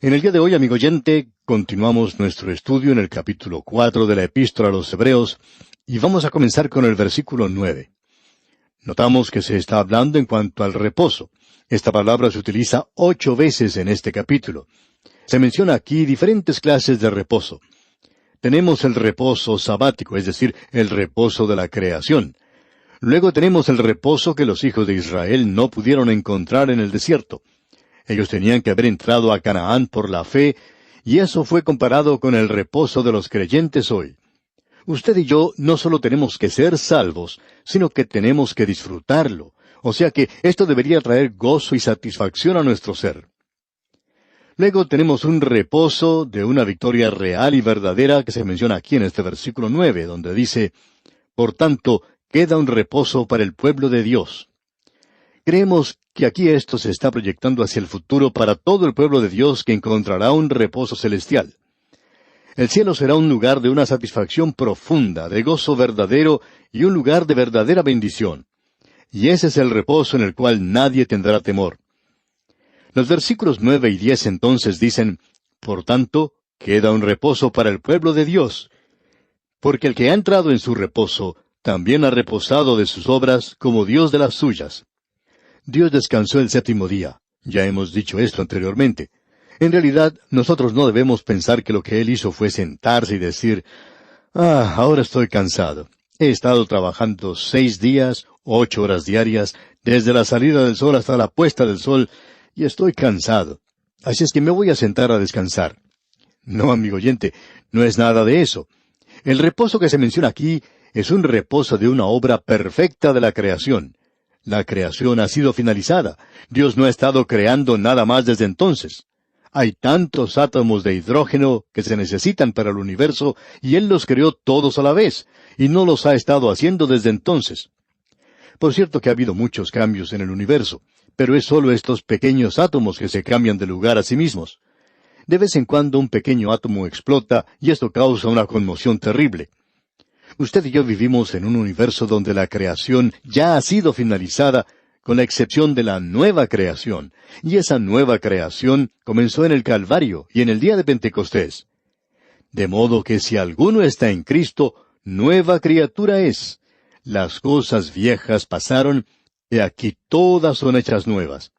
En el día de hoy, amigo oyente, continuamos nuestro estudio en el capítulo 4 de la Epístola a los Hebreos y vamos a comenzar con el versículo 9. Notamos que se está hablando en cuanto al reposo. Esta palabra se utiliza 8 veces en este capítulo. Se menciona aquí diferentes clases de reposo. Tenemos el reposo sabático, es decir, el reposo de la creación. Luego tenemos el reposo que los hijos de Israel no pudieron encontrar en el desierto. Ellos tenían que haber entrado a Canaán por la fe, y eso fue comparado con el reposo de los creyentes hoy. Usted y yo no solo tenemos que ser salvos, sino que tenemos que disfrutarlo. O sea que esto debería traer gozo y satisfacción a nuestro ser. Luego tenemos un reposo de una victoria real y verdadera que se menciona aquí en este versículo 9, donde dice, «Por tanto, queda un reposo para el pueblo de Dios». Creemos que aquí esto se está proyectando hacia el futuro para todo el pueblo de Dios que encontrará un reposo celestial. El cielo será un lugar de una satisfacción profunda, de gozo verdadero y un lugar de verdadera bendición. Y ese es el reposo en el cual nadie tendrá temor. Los versículos 9 y 10 entonces dicen, «Por tanto, queda un reposo para el pueblo de Dios, porque el que ha entrado en su reposo también ha reposado de sus obras como Dios de las suyas». Dios descansó el séptimo día. Ya hemos dicho esto anteriormente. En realidad, nosotros no debemos pensar que lo que Él hizo fue sentarse y decir, ahora estoy cansado. He estado trabajando 6 días, 8 horas diarias, desde la salida del sol hasta la puesta del sol, y estoy cansado. Así es que me voy a sentar a descansar». No, amigo oyente, no es nada de eso. El reposo que se menciona aquí es un reposo de una obra perfecta de la creación. La creación ha sido finalizada. Dios no ha estado creando nada más desde entonces. Hay tantos átomos de hidrógeno que se necesitan para el universo, y Él los creó todos a la vez, y no los ha estado haciendo desde entonces. Por cierto que ha habido muchos cambios en el universo, pero es solo estos pequeños átomos que se cambian de lugar a sí mismos. De vez en cuando un pequeño átomo explota, y esto causa una conmoción terrible. Usted y yo vivimos en un universo donde la creación ya ha sido finalizada, con la excepción de la nueva creación. Y esa nueva creación comenzó en el Calvario y en el día de Pentecostés. De modo que si alguno está en Cristo, nueva criatura es. Las cosas viejas pasaron, y aquí todas son hechas nuevas.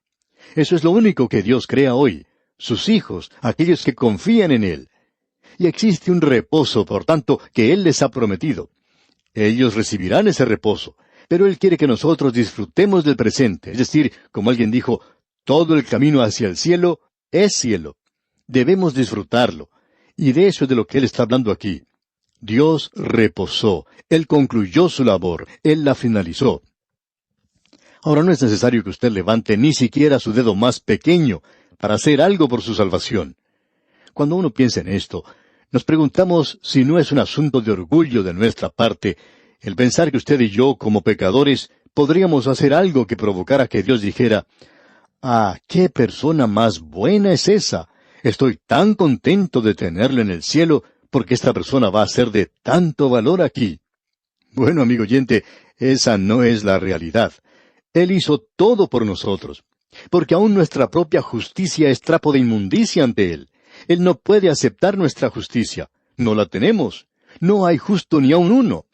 Eso es lo único que Dios crea hoy, sus hijos, aquellos que confían en Él. Y existe un reposo, por tanto, que Él les ha prometido. Ellos recibirán ese reposo, pero Él quiere que nosotros disfrutemos del presente. Es decir, como alguien dijo, todo el camino hacia el cielo es cielo. Debemos disfrutarlo. Y de eso es de lo que Él está hablando aquí. Dios reposó. Él concluyó su labor. Él la finalizó. Ahora no es necesario que usted levante ni siquiera su dedo más pequeño para hacer algo por su salvación. Cuando uno piensa en esto, nos preguntamos si no es un asunto de orgullo de nuestra parte el pensar que usted y yo, como pecadores, podríamos hacer algo que provocara que Dios dijera, qué persona más buena es esa. Estoy tan contento de tenerla en el cielo porque esta persona va a ser de tanto valor aquí. Bueno, amigo oyente, esa no es la realidad. Él hizo todo por nosotros, porque aún nuestra propia justicia es trapo de inmundicia ante Él. Él no puede aceptar nuestra justicia. No la tenemos. No hay justo ni aun uno.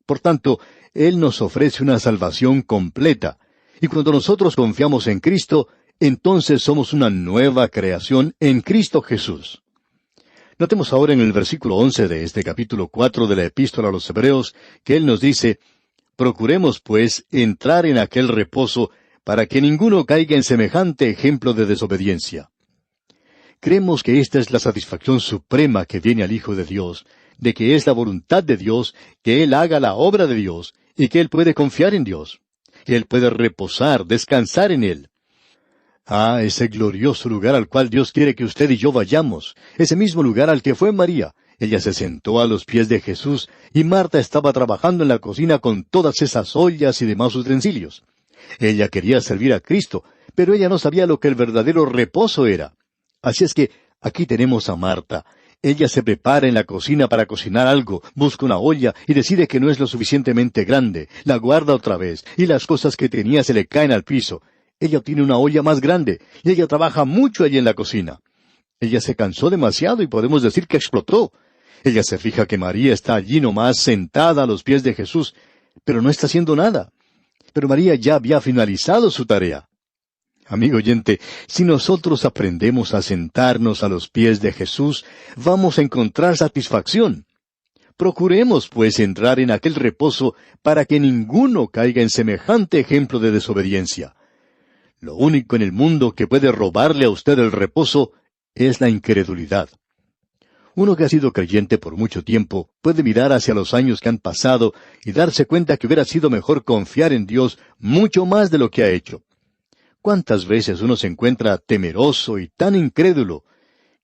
Por tanto, Él nos ofrece una salvación completa. Y cuando nosotros confiamos en Cristo, entonces somos una nueva creación en Cristo Jesús. Notemos ahora en el versículo 11 de este capítulo 4 de la Epístola a los Hebreos, que Él nos dice, «Procuremos, pues, entrar en aquel reposo, para que ninguno caiga en semejante ejemplo de desobediencia». Creemos que esta es la satisfacción suprema que viene al Hijo de Dios, de que es la voluntad de Dios, que Él haga la obra de Dios, y que Él puede confiar en Dios, que Él puede reposar, descansar en Él. Ese glorioso lugar al cual Dios quiere que usted y yo vayamos, ese mismo lugar al que fue María. Ella se sentó a los pies de Jesús, y Marta estaba trabajando en la cocina con todas esas ollas y demás utensilios. Ella quería servir a Cristo, pero ella no sabía lo que el verdadero reposo era. Así es que aquí tenemos a Marta. Ella se prepara en la cocina para cocinar algo, busca una olla y decide que no es lo suficientemente grande, la guarda otra vez, y las cosas que tenía se le caen al piso. Ella obtiene una olla más grande, y ella trabaja mucho allí en la cocina. Ella se cansó demasiado y podemos decir que explotó. Ella se fija que María está allí nomás sentada a los pies de Jesús, pero no está haciendo nada. Pero María ya había finalizado su tarea. Amigo oyente, si nosotros aprendemos a sentarnos a los pies de Jesús, vamos a encontrar satisfacción. Procuremos, pues, entrar en aquel reposo para que ninguno caiga en semejante ejemplo de desobediencia. Lo único en el mundo que puede robarle a usted el reposo es la incredulidad. Uno que ha sido creyente por mucho tiempo puede mirar hacia los años que han pasado y darse cuenta que hubiera sido mejor confiar en Dios mucho más de lo que ha hecho. ¿Cuántas veces uno se encuentra temeroso y tan incrédulo?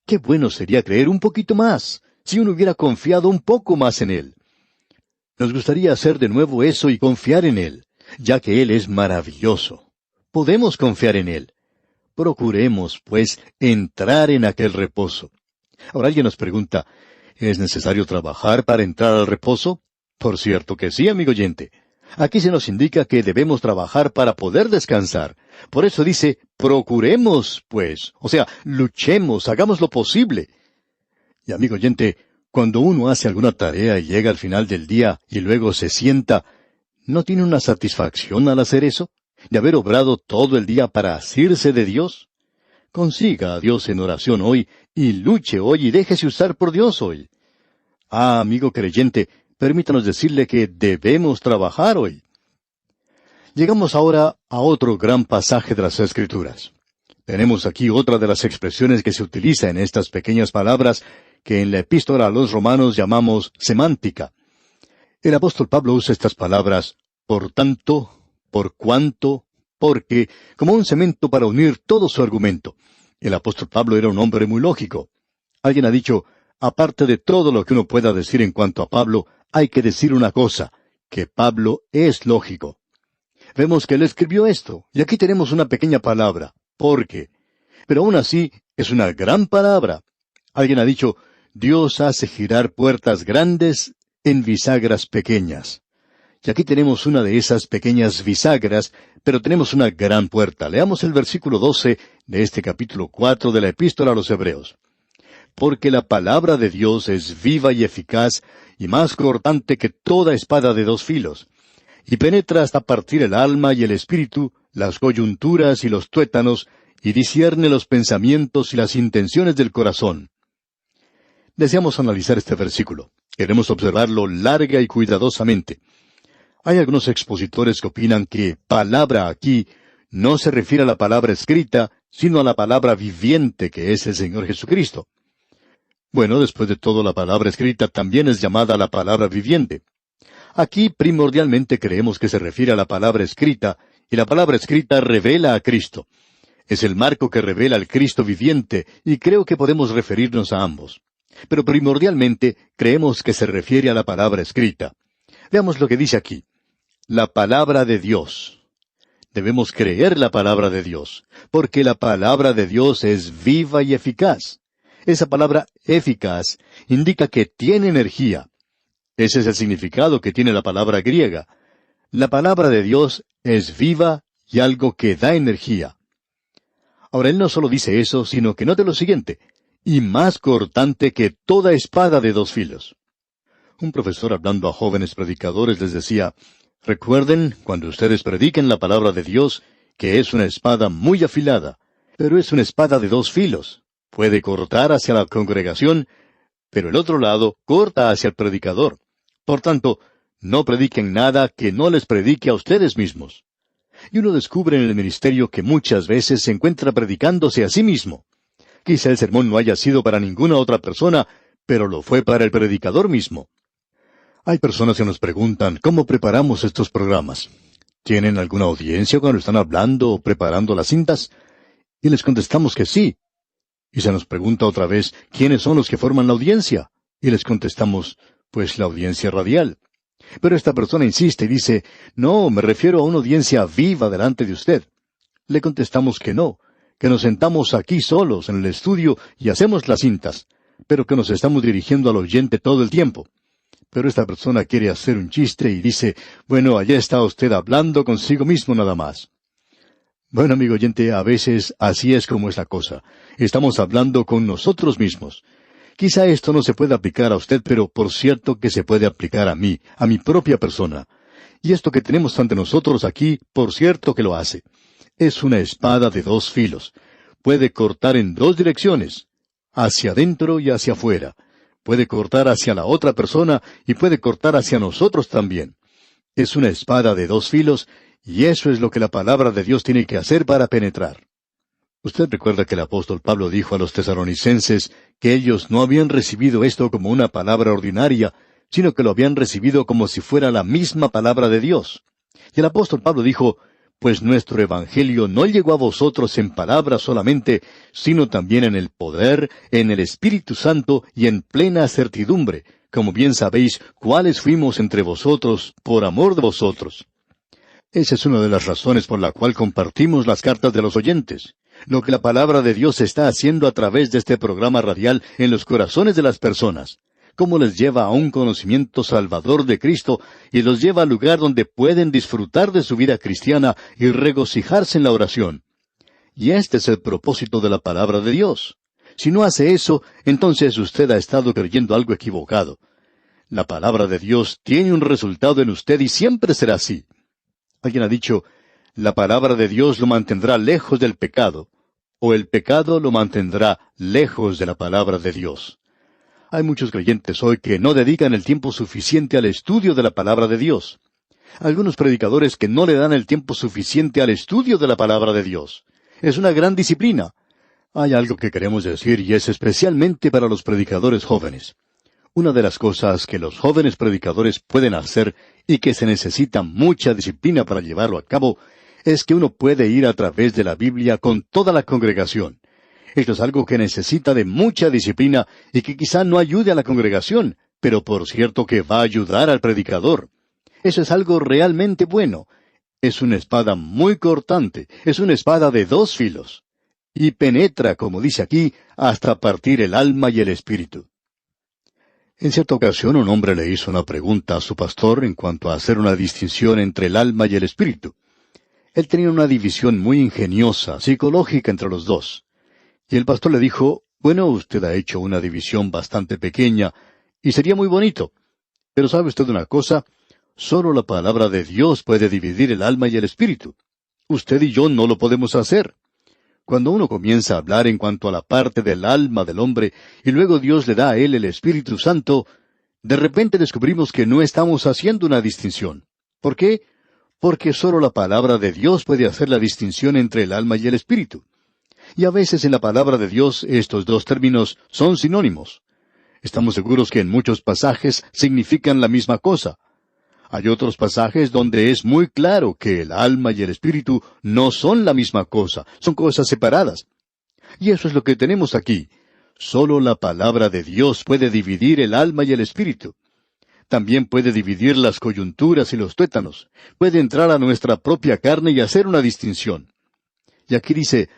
Qué bueno sería creer un poquito más, si uno hubiera confiado un poco más en Él. Nos gustaría hacer de nuevo eso y confiar en Él, ya que Él es maravilloso. Podemos confiar en Él. Procuremos, pues, entrar en aquel reposo. Ahora alguien nos pregunta, ¿es necesario trabajar para entrar al reposo? Por cierto que sí, amigo oyente. Aquí se nos indica que debemos trabajar para poder descansar. Por eso dice, procuremos, pues. O sea, luchemos, hagamos lo posible. Y amigo oyente, cuando uno hace alguna tarea y llega al final del día y luego se sienta, ¿no tiene una satisfacción al hacer eso? ¿De haber obrado todo el día para asirse de Dios? Consiga a Dios en oración hoy, y luche hoy y déjese usar por Dios hoy. Ah, amigo creyente, permítanos decirle que debemos trabajar hoy. Llegamos ahora a otro gran pasaje de las Escrituras. Tenemos aquí otra de las expresiones que se utiliza en estas pequeñas palabras que en la epístola a los Romanos llamamos semántica. El apóstol Pablo usa estas palabras, por tanto, por cuanto, porque, como un cemento para unir todo su argumento. El apóstol Pablo era un hombre muy lógico. Alguien ha dicho, aparte de todo lo que uno pueda decir en cuanto a Pablo, hay que decir una cosa, que Pablo es lógico. Vemos que él escribió esto, y aquí tenemos una pequeña palabra, porque. Pero aún así, es una gran palabra. Alguien ha dicho, Dios hace girar puertas grandes en bisagras pequeñas. Y aquí tenemos una de esas pequeñas bisagras, pero tenemos una gran puerta. Leamos el versículo 12 de este capítulo 4 de la Epístola a los Hebreos. Porque la palabra de Dios es viva y eficaz, y más cortante que toda espada de dos filos, y penetra hasta partir el alma y el espíritu, las coyunturas y los tuétanos, y discierne los pensamientos y las intenciones del corazón. Deseamos analizar este versículo. Queremos observarlo larga y cuidadosamente. Hay algunos expositores que opinan que palabra aquí no se refiere a la palabra escrita, sino a la palabra viviente que es el Señor Jesucristo. Bueno, después de todo, la palabra escrita también es llamada la palabra viviente. Aquí primordialmente creemos que se refiere a la palabra escrita, y la palabra escrita revela a Cristo. Es el marco que revela al Cristo viviente, y creo que podemos referirnos a ambos. Pero primordialmente creemos que se refiere a la palabra escrita. Veamos lo que dice aquí. La palabra de Dios. Debemos creer la palabra de Dios, porque la palabra de Dios es viva y eficaz. Esa palabra eficaz indica que tiene energía. Ese es el significado que tiene la palabra griega. La palabra de Dios es viva y algo que da energía. Ahora, él no solo dice eso, sino que note lo siguiente, y más cortante que toda espada de dos filos. Un profesor hablando a jóvenes predicadores les decía, recuerden, cuando ustedes prediquen la palabra de Dios, que es una espada muy afilada, pero es una espada de dos filos. Puede cortar hacia la congregación, pero el otro lado corta hacia el predicador. Por tanto, no prediquen nada que no les predique a ustedes mismos. Y uno descubre en el ministerio que muchas veces se encuentra predicándose a sí mismo. Quizá el sermón no haya sido para ninguna otra persona, pero lo fue para el predicador mismo. Hay personas que nos preguntan, ¿cómo preparamos estos programas? ¿Tienen alguna audiencia cuando están hablando o preparando las cintas? Y les contestamos que sí. Y se nos pregunta otra vez, ¿quiénes son los que forman la audiencia? Y les contestamos, pues la audiencia radial. Pero esta persona insiste y dice, no, me refiero a una audiencia viva delante de usted. Le contestamos que no, que nos sentamos aquí solos en el estudio y hacemos las cintas, pero que nos estamos dirigiendo al oyente todo el tiempo. Pero esta persona quiere hacer un chiste y dice, bueno, allá está usted hablando consigo mismo nada más. Bueno, amigo oyente, a veces así es como es la cosa. Estamos hablando con nosotros mismos. Quizá esto no se pueda aplicar a usted, pero por cierto que se puede aplicar a mí, a mi propia persona. Y esto que tenemos ante nosotros aquí, por cierto que lo hace. Es una espada de dos filos. Puede cortar en dos direcciones, hacia adentro y hacia afuera. Puede cortar hacia la otra persona y puede cortar hacia nosotros también. Es una espada de dos filos, y eso es lo que la palabra de Dios tiene que hacer para penetrar. Usted recuerda que el apóstol Pablo dijo a los tesalonicenses que ellos no habían recibido esto como una palabra ordinaria, sino que lo habían recibido como si fuera la misma palabra de Dios. Y el apóstol Pablo dijo, pues nuestro evangelio no llegó a vosotros en palabras solamente, sino también en el poder, en el Espíritu Santo y en plena certidumbre, como bien sabéis cuáles fuimos entre vosotros por amor de vosotros. Esa es una de las razones por la cual compartimos las cartas de los oyentes. Lo que la palabra de Dios está haciendo a través de este programa radial en los corazones de las personas. Cómo les lleva a un conocimiento salvador de Cristo y los lleva al lugar donde pueden disfrutar de su vida cristiana y regocijarse en la oración. Y este es el propósito de la palabra de Dios. Si no hace eso, entonces usted ha estado creyendo algo equivocado. La palabra de Dios tiene un resultado en usted y siempre será así. Alguien ha dicho, la palabra de Dios lo mantendrá lejos del pecado, o el pecado lo mantendrá lejos de la palabra de Dios. Hay muchos creyentes hoy que no dedican el tiempo suficiente al estudio de la palabra de Dios. Algunos predicadores que no le dan el tiempo suficiente al estudio de la palabra de Dios. Es una gran disciplina. Hay algo que queremos decir y es especialmente para los predicadores jóvenes. Una de las cosas que los jóvenes predicadores pueden hacer y que se necesita mucha disciplina para llevarlo a cabo es que uno puede ir a través de la Biblia con toda la congregación. Esto es algo que necesita de mucha disciplina y que quizá no ayude a la congregación, pero por cierto que va a ayudar al predicador. Eso es algo realmente bueno. Es una espada muy cortante, es una espada de dos filos. Y penetra, como dice aquí, hasta partir el alma y el espíritu. En cierta ocasión un hombre le hizo una pregunta a su pastor en cuanto a hacer una distinción entre el alma y el espíritu. Él tenía una división muy ingeniosa, psicológica entre los dos. Y el pastor le dijo, bueno, usted ha hecho una división bastante pequeña, y sería muy bonito. Pero ¿sabe usted una cosa? Solo la palabra de Dios puede dividir el alma y el espíritu. Usted y yo no lo podemos hacer. Cuando uno comienza a hablar en cuanto a la parte del alma del hombre, y luego Dios le da a él el Espíritu Santo, de repente descubrimos que no estamos haciendo una distinción. ¿Por qué? Porque solo la palabra de Dios puede hacer la distinción entre el alma y el espíritu. Y a veces en la palabra de Dios estos dos términos son sinónimos. Estamos seguros que en muchos pasajes significan la misma cosa. Hay otros pasajes donde es muy claro que el alma y el espíritu no son la misma cosa, son cosas separadas. Y eso es lo que tenemos aquí. Solo la palabra de Dios puede dividir el alma y el espíritu. También puede dividir las coyunturas y los tuétanos. Puede entrar a nuestra propia carne y hacer una distinción. Y aquí dice,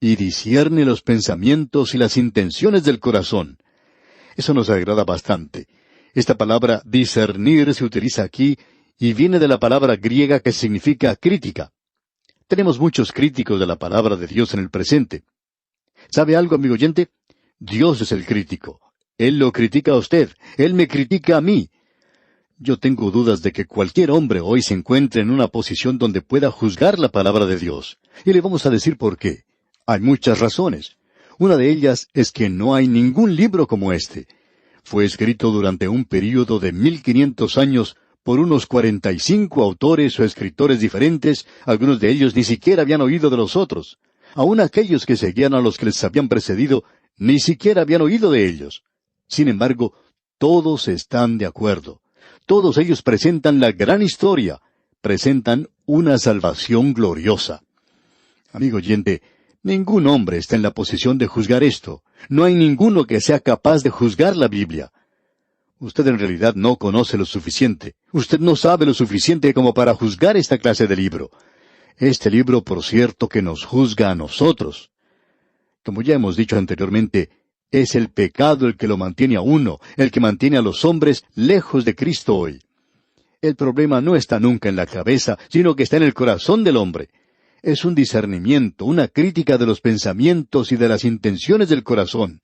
y discierne los pensamientos y las intenciones del corazón. Eso nos agrada bastante. Esta palabra discernir se utiliza aquí y viene de la palabra griega que significa crítica. Tenemos muchos críticos de la palabra de Dios en el presente. ¿Sabe algo, amigo oyente? Dios es el crítico. Él lo critica a usted. Él me critica a mí. Yo tengo dudas de que cualquier hombre hoy se encuentre en una posición donde pueda juzgar la palabra de Dios. Y le vamos a decir por qué. Hay muchas razones. Una de ellas es que no hay ningún libro como este. Fue escrito durante un período de 1500 años por unos 45 autores o escritores diferentes, algunos de ellos ni siquiera habían oído de los otros. Aun aquellos que seguían a los que les habían precedido, ni siquiera habían oído de ellos. Sin embargo, todos están de acuerdo. Todos ellos presentan la gran historia, presentan una salvación gloriosa. Amigo oyente, ningún hombre está en la posición de juzgar esto. No hay ninguno que sea capaz de juzgar la Biblia. Usted en realidad no conoce lo suficiente. Usted no sabe lo suficiente como para juzgar esta clase de libro. Este libro, por cierto, que nos juzga a nosotros. Como ya hemos dicho anteriormente, es el pecado el que lo mantiene a uno, el que mantiene a los hombres lejos de Cristo hoy. El problema no está nunca en la cabeza, sino que está en el corazón del hombre. Es un discernimiento, una crítica de los pensamientos y de las intenciones del corazón.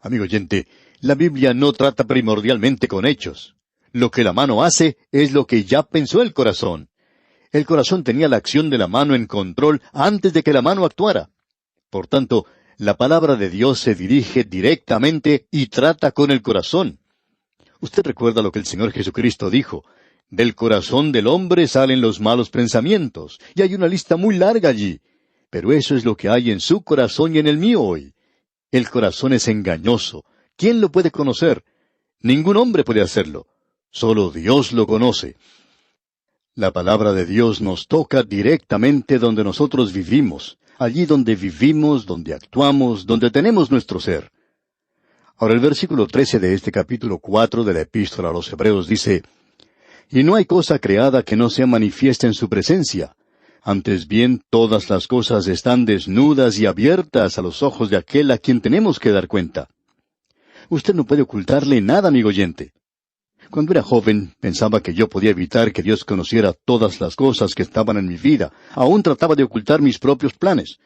Amigo oyente, la Biblia no trata primordialmente con hechos. Lo que la mano hace es lo que ya pensó el corazón. El corazón tenía la acción de la mano en control antes de que la mano actuara. Por tanto, la palabra de Dios se dirige directamente y trata con el corazón. Usted recuerda lo que el Señor Jesucristo dijo: del corazón del hombre salen los malos pensamientos, y hay una lista muy larga allí. Pero eso es lo que hay en su corazón y en el mío hoy. El corazón es engañoso. ¿Quién lo puede conocer? Ningún hombre puede hacerlo. Solo Dios lo conoce. La palabra de Dios nos toca directamente donde nosotros vivimos, allí donde vivimos, donde actuamos, donde tenemos nuestro ser. Ahora el versículo 13 de este capítulo 4 de la Epístola a los Hebreos dice: y no hay cosa creada que no sea manifiesta en su presencia. Antes bien, todas las cosas están desnudas y abiertas a los ojos de aquel a quien tenemos que dar cuenta. Usted no puede ocultarle nada, amigo oyente. Cuando era joven, pensaba que yo podía evitar que Dios conociera todas las cosas que estaban en mi vida. Aún trataba de ocultar mis propios planes.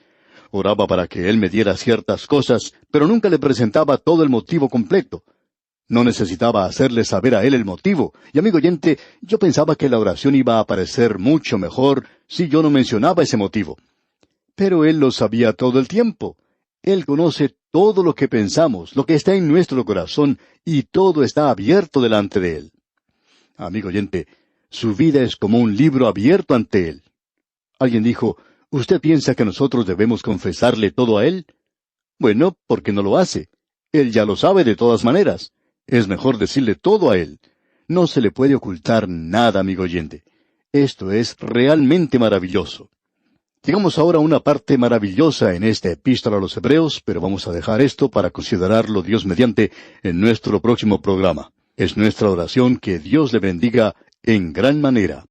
Oraba para que Él me diera ciertas cosas, pero nunca le presentaba todo el motivo completo. No necesitaba hacerle saber a Él el motivo. Y amigo oyente, yo pensaba que la oración iba a parecer mucho mejor si yo no mencionaba ese motivo. Pero Él lo sabía todo el tiempo. Él conoce todo lo que pensamos, lo que está en nuestro corazón, y todo está abierto delante de Él. Amigo oyente, su vida es como un libro abierto ante Él. Alguien dijo: ¿usted piensa que nosotros debemos confesarle todo a Él? Bueno, ¿por qué no lo hace? Él ya lo sabe de todas maneras. Es mejor decirle todo a Él. No se le puede ocultar nada, amigo oyente. Esto es realmente maravilloso. Llegamos ahora a una parte maravillosa en esta epístola a los Hebreos, pero vamos a dejar esto para considerarlo, Dios mediante, en nuestro próximo programa. Es nuestra oración que Dios le bendiga en gran manera.